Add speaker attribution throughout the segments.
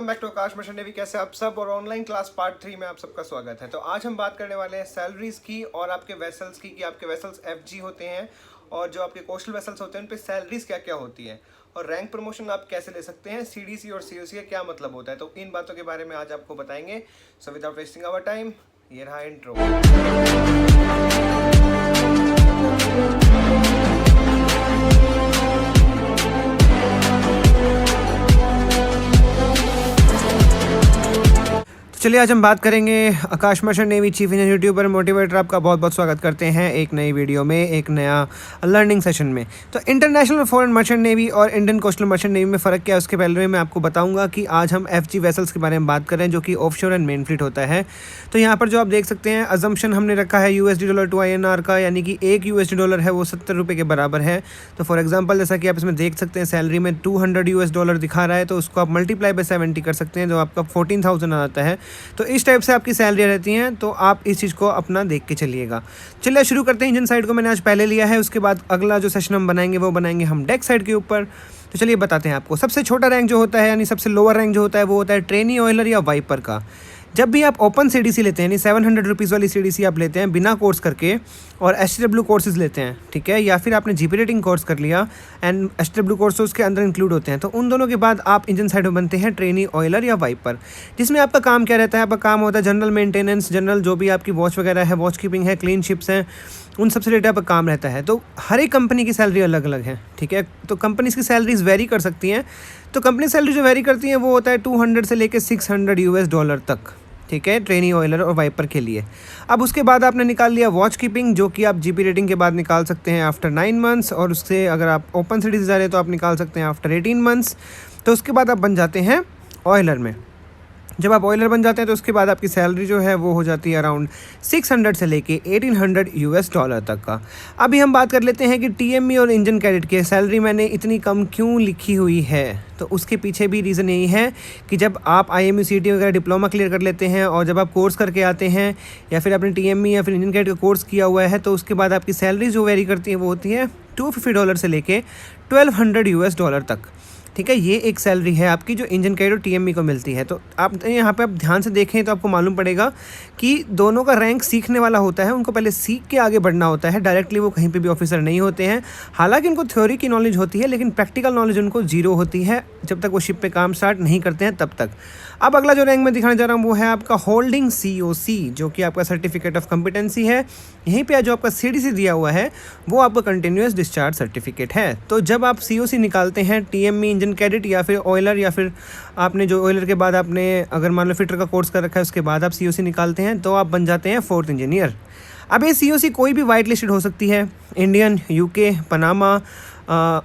Speaker 1: Back to Akash mission navy. कैसे आप सब, और ऑनलाइन क्लास पार्ट 3 में आप सबका स्वागत है। तो आज हम बात करने वाले हैं सैलरीज की और आपके वेसल्स की, कि आपके वेसल्स एफजी होते हैं और जो आपके कोस्टल वेसल्स होते हैं उन पे सैलरीज क्या क्या होती है और रैंक प्रमोशन आप कैसे ले सकते हैं, सीडीसी और सीओसी का क्या मतलब होता है। तो इन बातों के बारे में आज आपको बताएंगे। So without wasting our time, ये रहा इंट्रो। चलिए आज हम बात करेंगे Akash mission navy chief engineer YouTuber motivator. आपका बहुत बहुत स्वागत करते हैं एक नई वीडियो में, एक नया लर्निंग सेशन में। तो इंटरनेशनल फॉरेन मर्चेंट नेवी और इंडियन कोस्टल मर्चेंट नेवी में फ़र्क क्या है उसके पहले मैं आपको बताऊंगा कि आज हम एफजी वेसल्स के बारे में बात करें जो कि ऑफशोर एंड मेन फ्लीट होता है। तो यहाँ पर जो आप देख सकते हैं अजम्पशन हमने रखा है यूएसडी डॉलर टू INR का, यानी कि एक यूएसडी डॉलर है वो 70 रुपये के बराबर है। तो फॉर एग्जाम्पल जैसा कि आप इसमें देख सकते हैं सैलरी में $200 दिखा रहा है, तो उसको आप मल्टीप्लाई बाय 70 कर सकते हैं जो आपका 14,000 आता है। तो इस टाइप से आपकी सैलरी रहती हैं, तो आप इस चीज़ को अपना देख के चलिएगा। चलिए शुरू करते हैं। इंजन साइड को मैंने आज पहले लिया है, उसके बाद अगला जो सेशन हम बनाएंगे वो बनाएंगे हम डेक साइड के ऊपर। तो चलिए बताते हैं आपको। सबसे छोटा रैंक जो होता है, यानी सबसे लोअर रैंक जो होता है वो होता है ट्रेनी ऑयलर या वाइपर का। जब भी आप ओपन सीडीसी लेते हैं, यानी 700 रुपीज़ वाली सीडीसी आप लेते हैं बिना कोर्स करके और STW कोर्सेज लेते हैं, ठीक है, या फिर आपने जीपी रेटिंग कोर्स कर लिया एंड STW कोर्स उसके अंदर इंक्लूड होते हैं, तो उन दोनों के बाद आप इंजन साइड में बनते हैं ट्रेनी ऑयलर या वाइपर, जिसमें आपका काम क्या रहता है। आपका काम होता है जनरल मेंटेनेंस, जनरल जो भी आपकी वॉच वगैरह है, वॉच कीपिंग है, क्लीन शिप्स हैं, उन सबसे रिलेटेड आपका काम रहता है। तो हर एक कंपनी की सैलरी अलग अलग है, ठीक है। तो कंपनीज की सैलरीज वेरी कर सकती हैं। तो कंपनी सैलरी जो वेरी करती हैं वो होता है 200 से लेकर $600 तक, ठीक है, ट्रेनी ऑयलर और वाइपर के लिए। अब उसके बाद आपने निकाल लिया वॉच कीपिंग, जो कि आप जीपी रेटिंग के बाद निकाल सकते हैं आफ्टर 9 मंथ्स, और उससे अगर आप ओपन सीडीसी जा रहे हैं तो आप निकाल सकते हैं आफ्टर 18 मंथ्स। तो उसके बाद आप बन जाते हैं ऑयलर में। जब आप ऑयलर बन जाते हैं तो उसके बाद आपकी सैलरी जो है वो हो जाती है अराउंड 600 से लेके $1800 तक का। अभी हम बात कर लेते हैं कि TME और इंजन कैडेट की सैलरी मैंने इतनी कम क्यों लिखी हुई है। तो उसके पीछे भी रीज़न यही है कि जब आप IMU CT वगैरह डिप्लोमा क्लियर कर लेते हैं और जब आप कोर्स करके आते हैं या फिर आपने TME या फिर इंजन कैडेट का कोर्स किया हुआ है, तो उसके बाद आपकी सैलरी जो वेरी करती है वो होती है $250 से लेके $1200 तक, ठीक है। ये एक सैलरी है आपकी जो इंजन कैडेट और TME को मिलती है। तो आप यहाँ पे आप ध्यान से देखें तो आपको मालूम पड़ेगा कि दोनों का रैंक सीखने वाला होता है, उनको पहले सीख के आगे बढ़ना होता है। डायरेक्टली वो कहीं पे भी ऑफिसर नहीं होते हैं। हालांकि उनको थ्योरी की नॉलेज होती है, लेकिन प्रैक्टिकल नॉलेज उनको जीरो होती है जब तक वो शिप पे काम स्टार्ट नहीं करते हैं तब तक। अब अगला जो रैंक मैं दिखाने जा रहा हूँ वो है आपका होल्डिंग COC, जो कि आपका सर्टिफिकेट ऑफ कॉम्पिटेंसी है। यहीं पे जो आपका CDC दिया हुआ है वो आपका कंटिन्यूस डिस्चार्ज सर्टिफिकेट है। तो जब आप COC निकालते हैं TME, इंजन कैडेट या फिर ऑयलर, या फिर आपने जो ऑयलर के बाद आपने अगर मान लो फिटर का कोर्स कर रखा है उसके बाद आप COC निकालते हैं, तो आप बन जाते हैं 4th इंजीनियर। अब ये COC कोई भी वाइट लिस्टेड हो सकती है, इंडियन, UK, पनामा,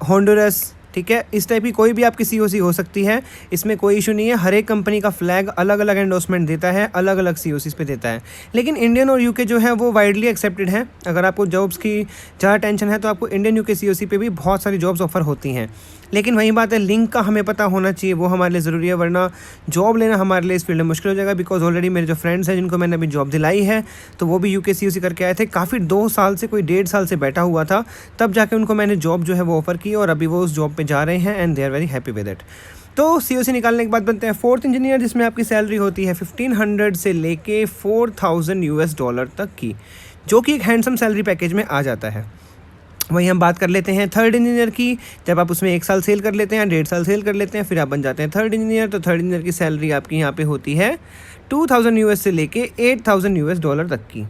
Speaker 1: होंडुरस, ठीक है, इस टाइप की कोई भी आपकी COC हो सकती है। इसमें कोई इशू नहीं है। हर एक कंपनी का फ्लैग अलग अलग एंडोर्समेंट देता है, अलग अलग COCs पे देता है, लेकिन इंडियन और UK जो है वो वाइडली एक्सेप्टेड है। अगर आपको जॉब्स की ज़्यादा टेंशन है तो आपको इंडियन UK COC पे भी बहुत सारी जॉब्स ऑफर होती हैं। लेकिन वही बात है, लिंक का हमें पता होना चाहिए, वो हमारे लिए ज़रूरी है, वरना जॉब लेना हमारे लिए इस फील्ड में मुश्किल हो जाएगा। बिकॉज ऑलरेडी मेरे जो फ्रेंड्स हैं जिनको मैंने अभी जॉब दिलाई है, तो वो भी UK COC करके आए थे। काफ़ी 2 साल से, कोई 1.5 साल से बैठा हुआ था, तब जाके उनको मैंने जॉब जो है वो ऑफ़र की और अभी वो उस जॉब पे जा रहे हैं and they are very happy with it. तो COC निकालने के बाद बनते हैं 4th इंजीनियर, जिसमें आपकी सैलरी होती है 1500 से लेके $4000 तक की, जो कि एक हैंडसम सैलरी पैकेज में आ जाता है। वहीं हम बात कर लेते हैं 3rd इंजीनियर की। जब आप उसमें 1 साल सेल कर लेते हैं, 1.5 साल सेल कर लेते हैं, फिर आप बन जाते हैं 3rd इंजीनियर। तो 3rd इंजीनियर की सैलरी आपकी यहाँ पे होती है $2000 से लेके $8000 तक की।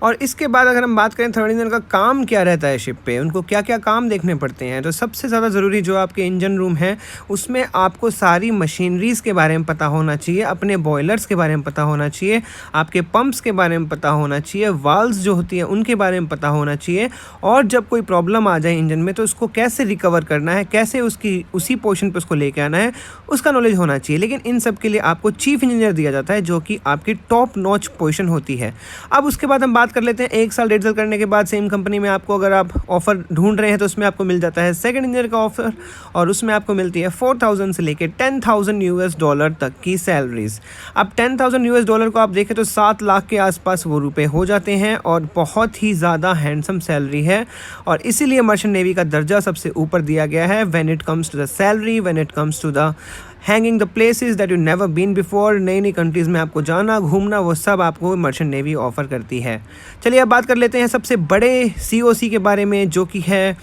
Speaker 1: और इसके बाद अगर हम बात करें 3rd इंजीनियर का काम क्या रहता है शिप पे, उनको क्या क्या काम देखने पड़ते हैं, तो सबसे ज़्यादा ज़रूरी जो आपके इंजन रूम है उसमें आपको सारी मशीनरीज़ के बारे में पता होना चाहिए, अपने बॉयलर्स के बारे में पता होना चाहिए, आपके पंप्स के बारे में पता होना चाहिए, वाल्व्स जो होती हैं उनके बारे में पता होना चाहिए, और जब कोई प्रॉब्लम आ जाए इंजन में तो उसको कैसे रिकवर करना है, कैसे उसकी उसी पोजीशन पर उसको लेके आना है, उसका नॉलेज होना चाहिए। लेकिन इन सब के लिए आपको चीफ इंजीनियर दिया जाता है, जो कि आपकी टॉप नॉच पोजीशन होती है। अब उसके बाद हम बात कर लेते हैं 1 साल 1.5 साल करने के बाद सेम कंपनी में आपको अगर आप ऑफर ढूंढ रहे हैं तो उसमें आपको मिल जाता है 2nd इंजीनियर का ऑफर, और उसमें आपको मिलती है 4000 से लेके $10,000 तक की सैलरीज। अब $10,000 को आप देखें तो 7 लाख के आसपास वो रुपए हो जाते हैं, और बहुत ही ज़्यादा हैंडसम सैलरी है, और इसीलिए मर्चेंट नेवी का दर्जा सबसे ऊपर दिया गया है when it comes to the salary, when it comes to the hanging the places that you never been before, नई नई कंट्रीज़ में आपको जाना घूमना, वो सब आपको मर्चेंट नेवी ऑफ़र करती है। चलिए अब बात कर लेते हैं सबसे बड़े COC के बारे में, जो कि है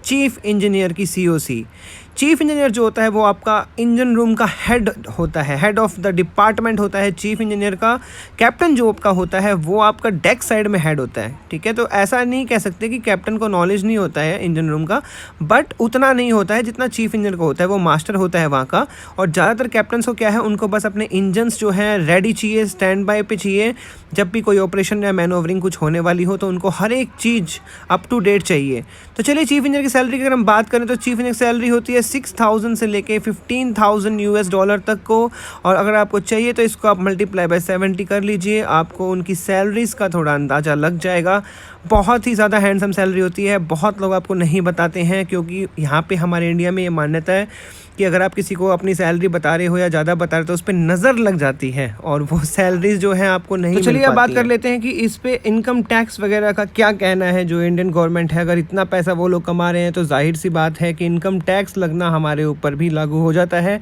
Speaker 1: चीफ इंजीनियर की COC। चीफ इंजीनियर जो होता है वो आपका इंजन रूम का हेड होता है, हेड ऑफ द डिपार्टमेंट होता है चीफ इंजीनियर का। कैप्टन जो आपका होता है वो आपका डेक साइड में हेड होता है, ठीक है। तो ऐसा नहीं कह सकते कि कैप्टन को नॉलेज नहीं होता है इंजन रूम का, बट उतना नहीं होता है जितना चीफ इंजीनियर को होता है, वो मास्टर होता है वहाँ का। और ज़्यादातर कैप्टन्स को क्या है, उनको बस अपने इंजन्स जो हैं रेडी चाहिए, स्टैंड बाय पे चाहिए। जब भी कोई ऑपरेशन या मैनोवरिंग कुछ होने वाली हो तो उनको हर एक चीज़ अप टू डेट चाहिए। तो चलिए चीफ इंजीनियर की सैलरी की अगर हम बात करें तो चीफ इंजीनियर की सैलरी होती है 6,000 से लेके $15,000 तक को। और अगर आपको चाहिए तो इसको आप मल्टीप्लाई बाय 70 कर लीजिए, आपको उनकी सैलरीज़ का थोड़ा अंदाज़ा लग जाएगा। बहुत ही ज़्यादा हैंडसम सैलरी होती है, बहुत लोग आपको नहीं बताते हैं, क्योंकि यहाँ पे हमारे इंडिया में ये मान्यता है कि अगर आप किसी को अपनी सैलरी बता रहे हो या ज़्यादा बता रहे हो तो उस पर नज़र लग जाती है और वो सैलरीज जो है आपको नहीं। तो चलिए अब बात कर लेते हैं कि इस पे इनकम टैक्स वगैरह का क्या कहना है जो इंडियन गवर्नमेंट है। अगर इतना पैसा वो लोग कमा रहे हैं तो जाहिर सी बात है कि इनकम टैक्स लगना हमारे ऊपर भी लागू हो जाता है।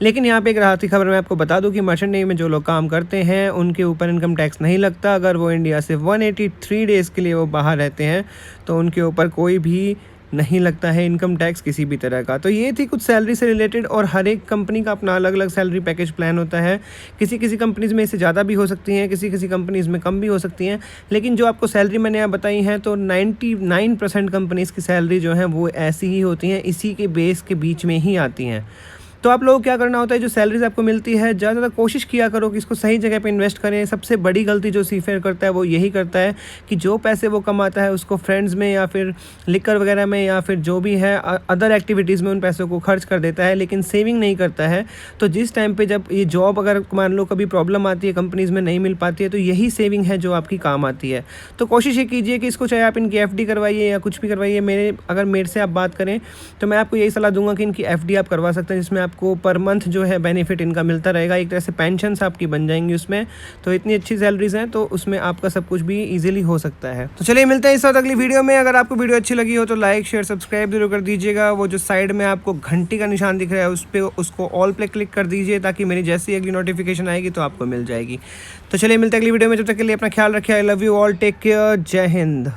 Speaker 1: लेकिन यहाँ पे एक राहती खबर मैं आपको बता दूँ कि मर्चेंट नेवी में जो लोग काम करते हैं उनके ऊपर इनकम टैक्स नहीं लगता। अगर वो इंडिया से 183 डेज़ के लिए वो बाहर रहते हैं तो उनके ऊपर कोई भी नहीं लगता है इनकम टैक्स किसी भी तरह का। तो ये थी कुछ सैलरी से रिलेटेड, और हर एक कंपनी का अपना अलग अलग सैलरी पैकेज प्लान होता है। किसी किसी कंपनीज़ में इससे ज़्यादा भी हो सकती हैं, किसी किसी कंपनीज़ में कम भी हो सकती हैं। लेकिन जो आपको सैलरी मैंने यहाँ बताई है तो 99% कंपनीज़ की सैलरी जो है वो ऐसी ही होती हैं, इसी के बेस के बीच में ही आती हैं। तो आप लोगों को क्या करना होता है, जो सैलरीज आपको मिलती है ज़्यादा कोशिश किया करो कि इसको सही जगह पे इन्वेस्ट करें। सबसे बड़ी गलती जो सीफेयर करता है वो यही करता है कि जो पैसे वो कमाता है उसको फ्रेंड्स में या फिर लिकर वगैरह में या फिर जो भी है अदर एक्टिविटीज़ में उन पैसों को खर्च कर देता है, लेकिन सेविंग नहीं करता है। तो जिस टाइम पर जब ये जॉब अगर मान लो कभी प्रॉब्लम आती है, कंपनीज़ में नहीं मिल पाती है, तो यही सेविंग है जो आपकी काम आती है। तो कोशिश ये कीजिए कि इसको चाहे आप इनकी FD करवाइए या कुछ भी करवाइए। अगर मेरे से आप बात करें तो मैं आपको यही सलाह दूंगा कि इनकी FD आप करवा सकते हैं, जिसमें आपको पर मंथ जो है बेनिफिट इनका मिलता रहेगा। एक तरह से पेंशन्स आपकी बन जाएंगी उसमें। तो इतनी अच्छी सैलरीज हैं तो उसमें आपका सब कुछ भी इजीली हो सकता है। तो चलिए मिलते हैं इस वक्त अगली वीडियो में। अगर आपको वीडियो अच्छी लगी हो तो लाइक शेयर सब्सक्राइब जरूर कर दीजिएगा। वो जो साइड में आपको घंटी का निशान दिख रहा है उस पर उसको ऑल पे क्लिक कर दीजिए, ताकि मेरी जैसी अगली नोटिफिकेशन आएगी तो आपको मिल जाएगी। तो चलिए मिलते हैं अगली वीडियो में, जब तक के लिए अपना ख्याल रखिए। I love you all, take care, जय हिंद।